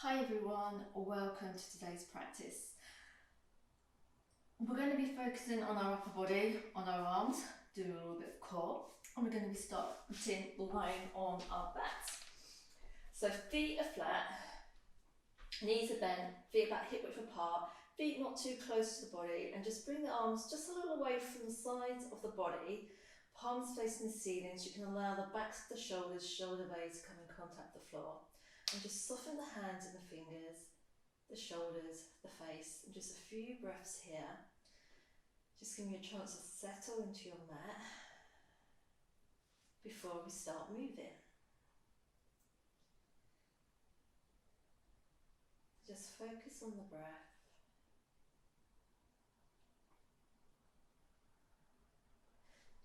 Hi everyone, welcome to today's practice. We're going to be focusing on our upper body, on our arms, doing a little bit of core, and we're going to be starting lying on our backs. So feet are flat, knees are bent, feet about hip width apart, feet not too close to the body, and just bring the arms just a little away from the sides of the body, palms facing the ceiling so you can allow the backs of the shoulders, shoulder blades to come in contact with the floor. And just soften the hands and the fingers, the shoulders, the face, and just a few breaths here. Just giving you a chance to settle into your mat before we start moving. Just focus on the breath.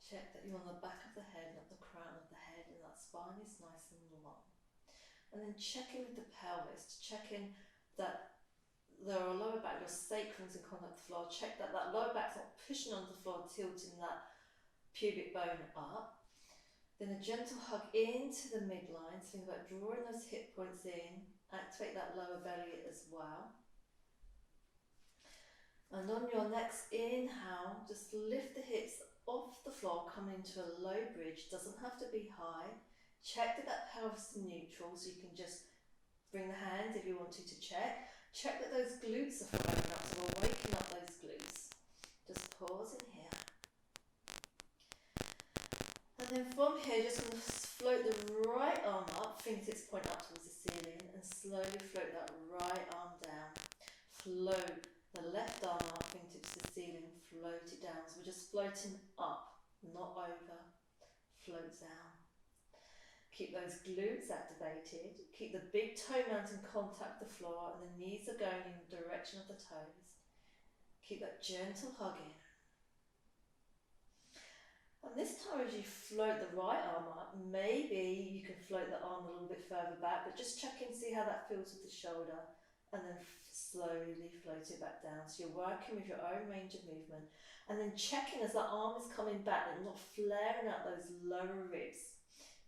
Check that you're on the back of the head, not the crown of the head, and that spine is nice and long. And then check in with the pelvis, to check in that the lower back, your sacrum's in contact with the floor. Check that that lower back's not pushing onto the floor, tilting that pubic bone up. Then a gentle hug into the midline, so think about drawing those hip points in, activate that lower belly as well. And on your next inhale, just lift the hips off the floor, come into a low bridge, doesn't have to be high. Check that pelvis is neutral, so you can just bring the hands if you wanted to check. Check that those glutes are firing up, so we're waking up those glutes. Just pause in here. And then from here, just going to float the right arm up, fingertips point up towards the ceiling, and slowly float that right arm down. Float the left arm up, fingertips to the ceiling, float it down. So we're just floating up, not over. Float down. Keep those glutes activated. Keep the big toe mount in contact with the floor, and the knees are going in the direction of the toes. Keep that gentle hug in. And this time as you float the right arm up, maybe you can float the arm a little bit further back, but just check in, see how that feels with the shoulder, and then slowly float it back down. So you're working with your own range of movement, and then checking as the arm is coming back that you're not flaring out those lower ribs.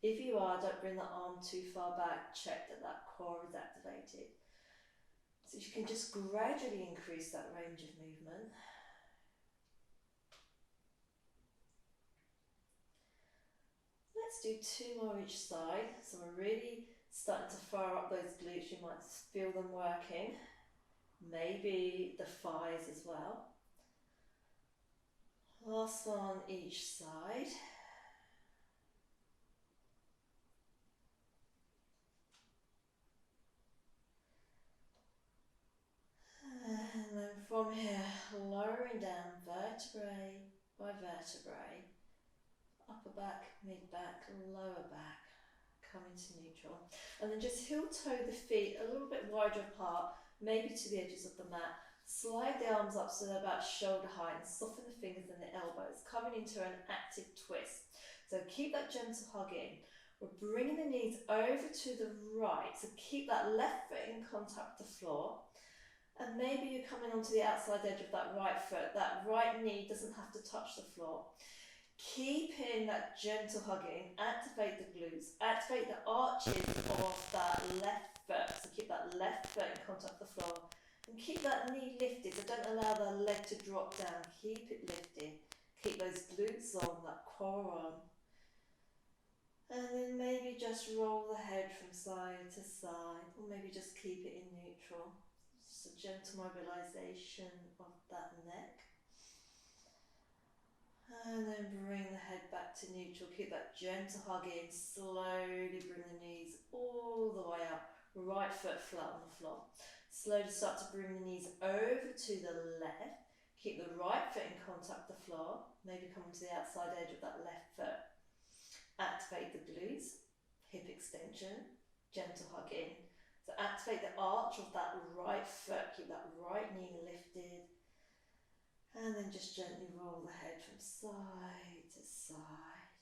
If you are, don't bring the arm too far back, check that that core is activated. So you can just gradually increase that range of movement. Let's do 2 more each side. So we're really starting to fire up those glutes, you might feel them working. Maybe the thighs as well. Last one each side. And then from here, lowering down vertebrae by vertebrae, upper back, mid back, lower back, coming to neutral. And then just heel toe the feet a little bit wider apart, maybe to the edges of the mat. Slide the arms up so they're about shoulder height, and soften the fingers and the elbows, coming into an active twist. So keep that gentle hug in. We're bringing the knees over to the right, so keep that left foot in contact with the floor. And maybe you're coming onto the outside edge of that right foot. That right knee doesn't have to touch the floor. Keeping that gentle hug in, activate the glutes, activate the arches of that left foot. So keep that left foot in contact with the floor. And keep that knee lifted, so don't allow the leg to drop down. Keep it lifted. Keep those glutes on, that core on. And then maybe just roll the head from side to side, or maybe just keep it in neutral. Just a gentle mobilization of that neck. And then bring the head back to neutral. Keep that gentle hug in. Slowly bring the knees all the way up. Right foot flat on the floor. Slowly start to bring the knees over to the left. Keep the right foot in contact with the floor. Maybe come to the outside edge of that left foot. Activate the glutes. Hip extension. Gentle hug in. So activate the arch of that right foot, keep that right knee lifted, and then just gently roll the head from side to side,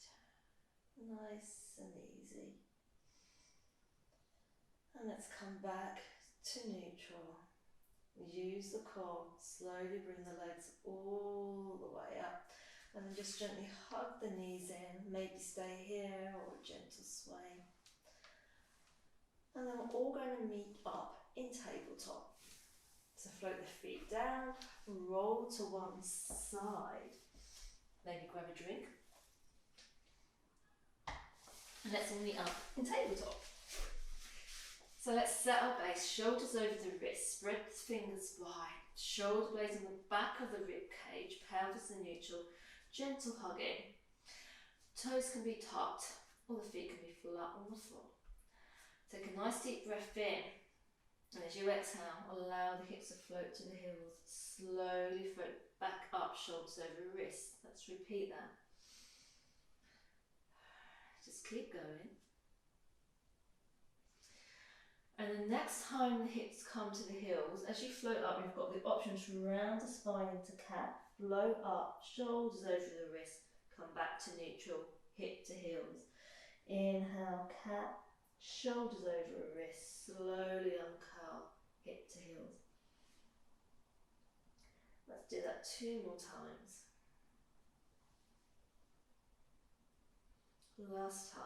nice and easy. And let's come back to neutral. Use the core, slowly bring the legs all the way up, and then just gently hug the knees in, maybe stay here or a gentle sway. And then we're all going to meet up in tabletop. So float the feet down, roll to one side, maybe grab a drink. And let's all meet up in tabletop. So let's set our base, shoulders over the wrists, spread the fingers wide, shoulder blades on the back of the rib cage, pelvis in neutral, gentle hugging. Toes can be tucked or the feet can be flat on the floor. Take a nice deep breath in, and as you exhale, allow the hips to float to the heels. Slowly float back up, shoulders over wrists. Let's repeat that. Just keep going. And the next time the hips come to the heels, as you float up, you've got the option to round the spine into cat, float up, shoulders over the wrist, come back to neutral, hip to heels. Inhale, cat, shoulders over wrist, slowly uncurl, hip to heels. Let's do that 2 more times. Last time.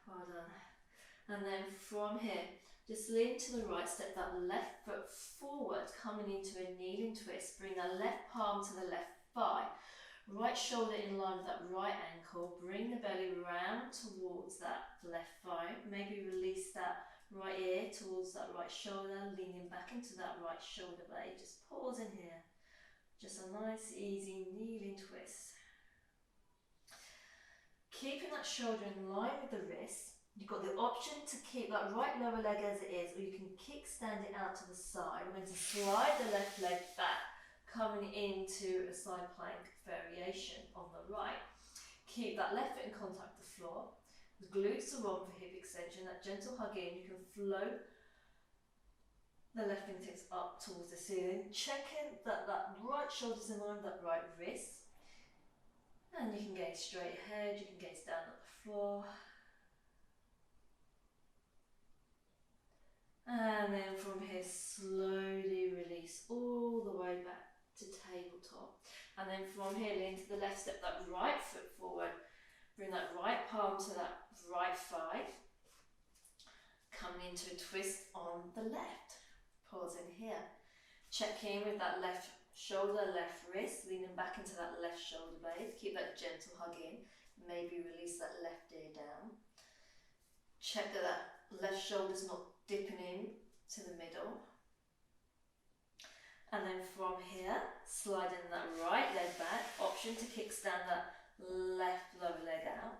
Well done. And then from here, just lean to the right, step that left foot forward, coming into a kneeling twist. Bring the left palm to the left thigh. Right shoulder in line with that right ankle. Bring the belly round towards that left thigh. Maybe release that right ear towards that right shoulder, leaning back into that right shoulder blade. Just pause in here. Just a nice, easy kneeling twist. Keeping that shoulder in line with the wrist. You've got the option to keep that right lower leg as it is, or you can kickstand it out to the side. We're going to slide the left leg back, coming into a side plank variation on the right. Keep that left foot in contact with the floor. The glutes are on for hip extension, that gentle hug in. You can float the left fingertips up towards the ceiling, checking that that right shoulder's in line with that right wrist. And you can gaze straight ahead, you can gaze down at the floor. And then from here, slowly release all the way back to tabletop. And then from here, lean to the left, step that right foot forward. Bring that right palm to that right thigh. Coming into a twist on the left. Pause in here. Check in with that left shoulder, left wrist, leaning back into that left shoulder blade. Keep that gentle hug in. Maybe release that left ear down. Check that that left shoulder's not dipping in to the middle. And then from here, sliding that right leg back. Option to kickstand that left lower leg out.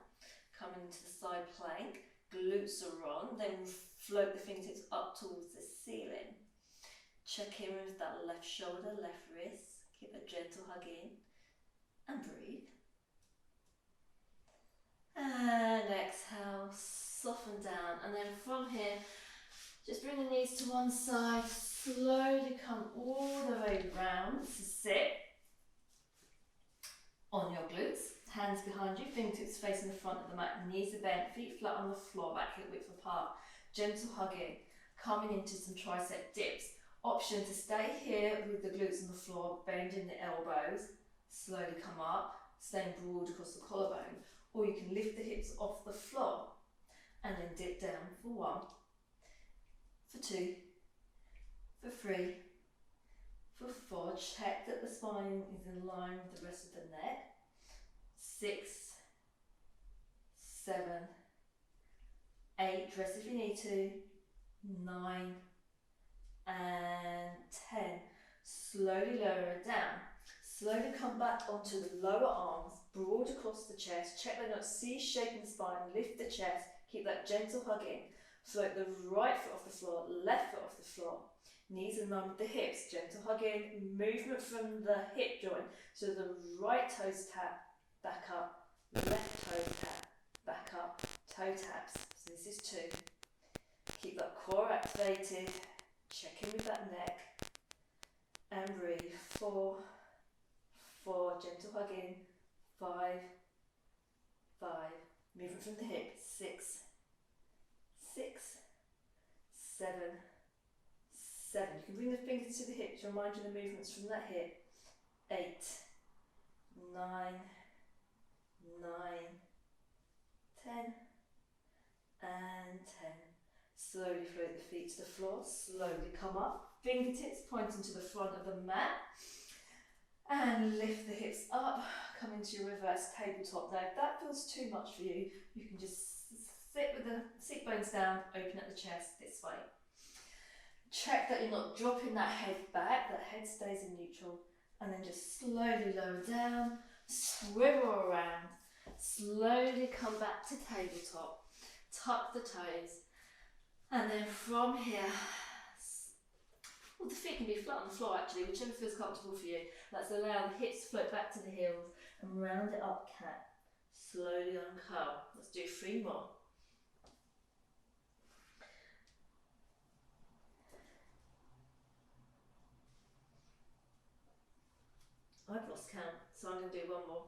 Coming into the side plank. Glutes are on. Then float the fingertips up towards the ceiling. Check in with that left shoulder, left wrist. Keep a gentle hug in. And breathe. And exhale, soften down. And then from here, just bring the knees to one side. Slowly come all the way round to sit on your glutes. Hands behind you, fingertips facing the front of the mat. Knees are bent, feet flat on the floor, back hip width apart. Gentle hugging. Coming into some tricep dips. Option to stay here with the glutes on the floor, bending the elbows. Slowly come up, staying broad across the collarbone. Or you can lift the hips off the floor and then dip down for 1, for 2, for 3, for 4. Check that the spine is in line with the rest of the neck. 6, 7, 8. Rest if you need to. 9 and 10. Slowly lower it down. Slowly come back onto the lower arms, broad across the chest. Check they're not C-shaping the spine. Lift the chest. Keep that gentle hug in. Float the right foot off the floor, left foot off the floor. Knees in line with the hips. Gentle hug in. Movement from the hip joint. So the right toes tap, back up. Left toe tap, back up. Toe taps. So this is 2. Keep that core activated. Check in with that neck. And breathe. 4. Gentle hug in. 5. Movement from the hip. 6. 7. You can bring the fingers to the hips, remind you of the movements from that hip. 8. 9. 10. and 10. Slowly float the feet to the floor, slowly come up, fingertips pointing to the front of the mat, and lift the hips up, come into your reverse tabletop. Now if that feels too much for you, you can just sit with the sit bones down, open at the chest this way. Check that you're not dropping that head back, that head stays in neutral, and then just slowly lower down, swivel around, slowly come back to tabletop, tuck the toes, and then from here, well, the feet can be flat on the floor actually, whichever feels comfortable for you. Let's allow the hips to float back to the heels and round it up, cat. Slowly uncurl. Let's do 3 more. I've lost count, so I'm going to do 1 more.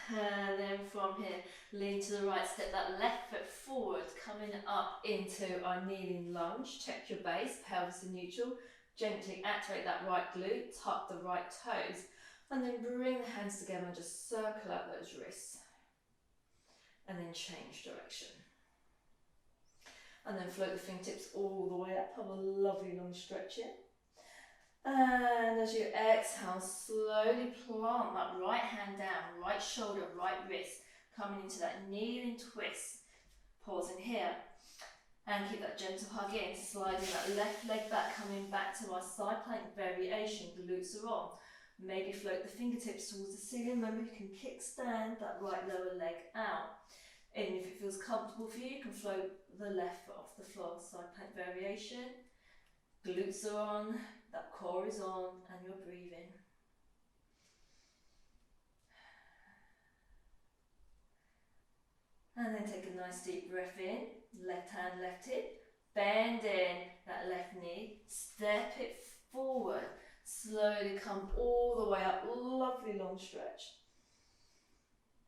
And then from here, lean to the right, step that left foot forward, coming up into our kneeling lunge. Check your base, pelvis in neutral. Gently activate that right glute, tuck the right toes, and then bring the hands together and just circle out those wrists. And then change direction. And then float the fingertips all the way up, have a lovely long stretch here. And as you exhale, slowly plant that right hand down, right shoulder, right wrist, coming into that kneeling twist. Pausing here. And keep that gentle hug in, sliding that left leg back, coming back to our side plank variation, glutes are on. Maybe float the fingertips towards the ceiling. Remember, you can kickstand that right lower leg out. And if it feels comfortable for you, you can float the left foot off the floor, side plank variation. Glutes are on, that core is on, and you're breathing. And then take a nice deep breath in, left hand, left hip, bend in that left knee, step it forward, slowly come all the way up, lovely long stretch.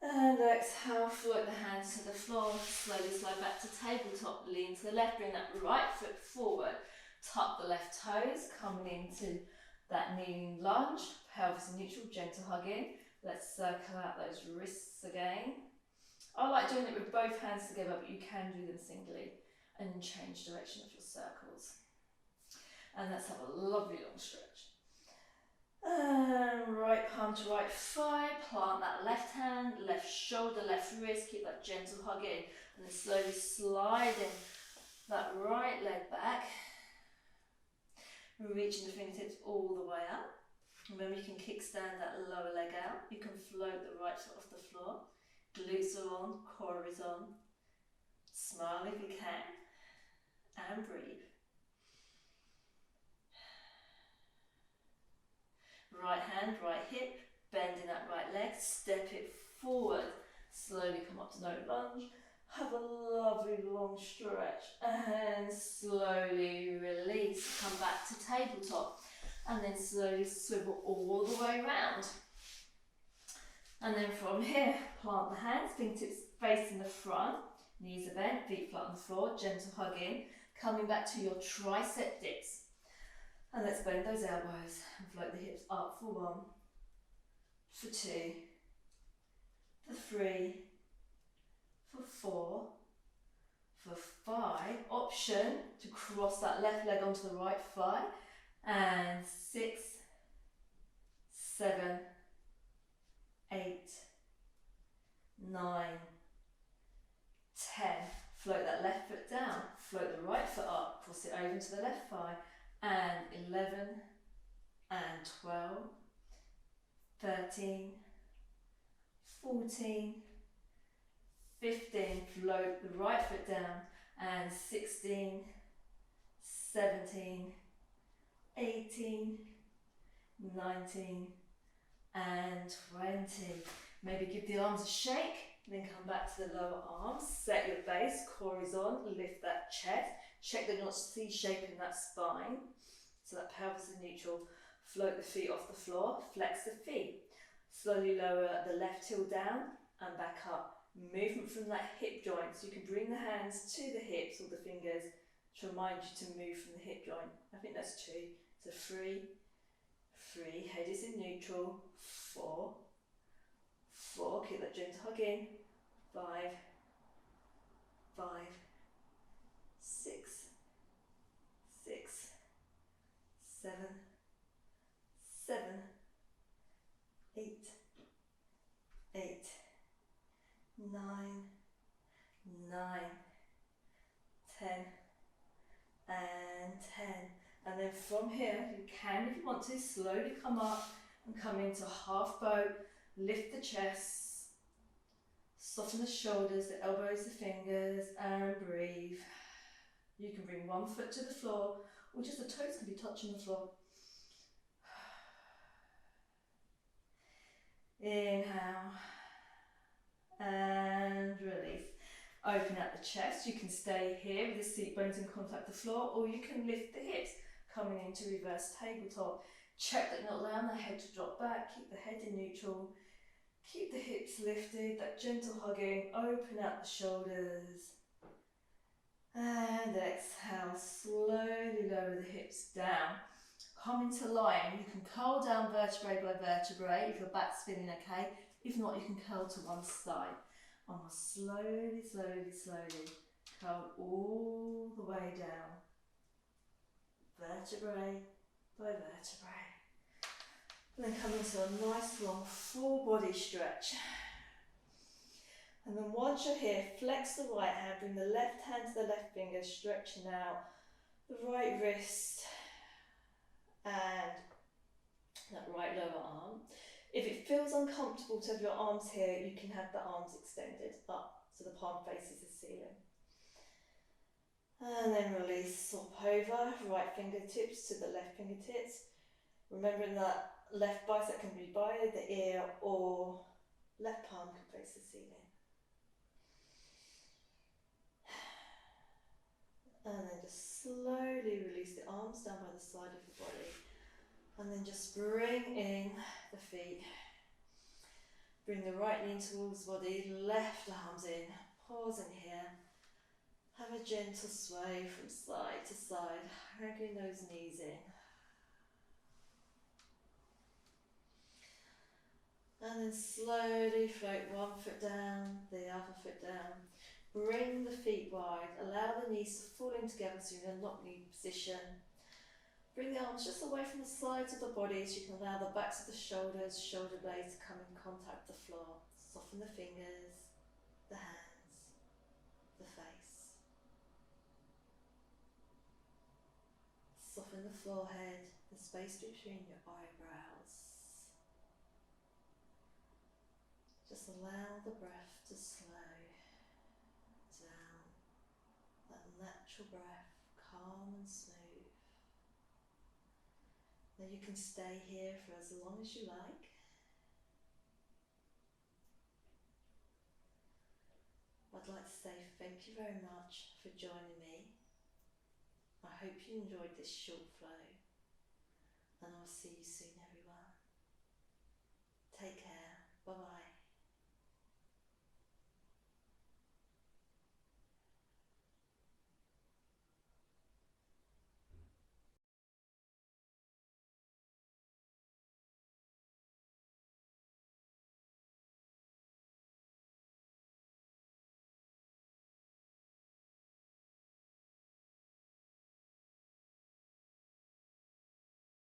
And exhale, float the hands to the floor, slowly slide back to tabletop, lean to the left, bring that right foot forward, tuck the left toes, coming into that kneeling lunge, pelvis in neutral, gentle hug in. Let's circle out those wrists again. I like doing it with both hands together, but you can do them singly, and then change direction of your circles. And let's have a lovely long stretch. And right palm to right thigh, plant that left hand, left shoulder, left wrist, keep that gentle hug in, and then slowly sliding that right leg back, reaching the fingertips all the way up. Remember, you can kickstand that lower leg out, you can float the right foot off the floor, glutes are on, core is on, smile if you can, and breathe. Right hand, right hip, bending that right leg, step it forward, slowly come up to no lunge, have a lovely long stretch, and slowly release, come back to tabletop, and then slowly swivel all the way around. And then from here, plant the hands, fingertips facing the front, knees are bent, feet flat on the floor, gentle hug in, coming back to your tricep dips. And let's bend those elbows and float the hips up for 1, for 2, for 3, for 4, for 5. Option to cross that left leg onto the right thigh. And 6, 7, 8, 9, 10. Float that left foot down, float the right foot up, cross it over to the left thigh. And 11, and 12, 13, 14, 15, float the right foot down, and 16, 17, 18, 19, and 20. Maybe give the arms a shake, then come back to the lower arms, set your base, core is on, lift that chest. Check that you're not C-shaping that spine, so that pelvis is neutral. Float the feet off the floor, flex the feet. Slowly lower the left heel down and back up. Movement from that hip joint, so you can bring the hands to the hips or the fingers to remind you to move from the hip joint. I think that's 2. So 3, 3, head is in neutral, 4, 4, keep that gentle hug in, 5, 5, 5, 6, 6, 7, 7, 8, 8, 9, 9, 10, and 10. And then from here, you can, if you want to, slowly come up and come into half bow. Lift the chest, soften the shoulders, the elbows, the fingers, and breathe. You can bring one foot to the floor, or just the toes can be touching the floor. Inhale, and release. Open up the chest. You can stay here with the seat bones in contact with the floor, or you can lift the hips, coming into reverse tabletop. Check that you're not allowing the head to drop back. Keep the head in neutral. Keep the hips lifted, that gentle hugging. Open up the shoulders. And exhale, slowly lower the hips down. Come into lion. You can curl down vertebrae by vertebrae if your back's feeling okay. If not, you can curl to one side. And we'll slowly, slowly, slowly curl all the way down. Vertebrae by vertebrae. And then come into a nice long full body stretch. And then once you're here, flex the right hand, bring the left hand to the left finger, stretching out the right wrist and that right lower arm. If it feels uncomfortable to have your arms here, you can have the arms extended up so the palm faces the ceiling. And then release, swap over, right fingertips to the left fingertips. Remembering that left bicep can be by the ear or left palm can face the ceiling. And then just slowly release the arms down by the side of the body. And then just bring in the feet. Bring the right knee towards the body, left arms in. Pause in here. Have a gentle sway from side to side, hugging those knees in. And then slowly float one foot down, the other foot down. Bring the feet wide, allow the knees to fall in together so you're in a lock knee position. Bring the arms just away from the sides of the body so you can allow the backs of the shoulders, shoulder blades to come in contact with the floor. Soften the fingers, the hands, the face. Soften the forehead, the space between your eyebrows. Just allow the breath to slow down. That natural breath, calm and smooth. Now you can stay here for as long as you like. I'd like to say thank you very much for joining me. I hope you enjoyed this short flow, and I'll see you soon, everyone. Take care.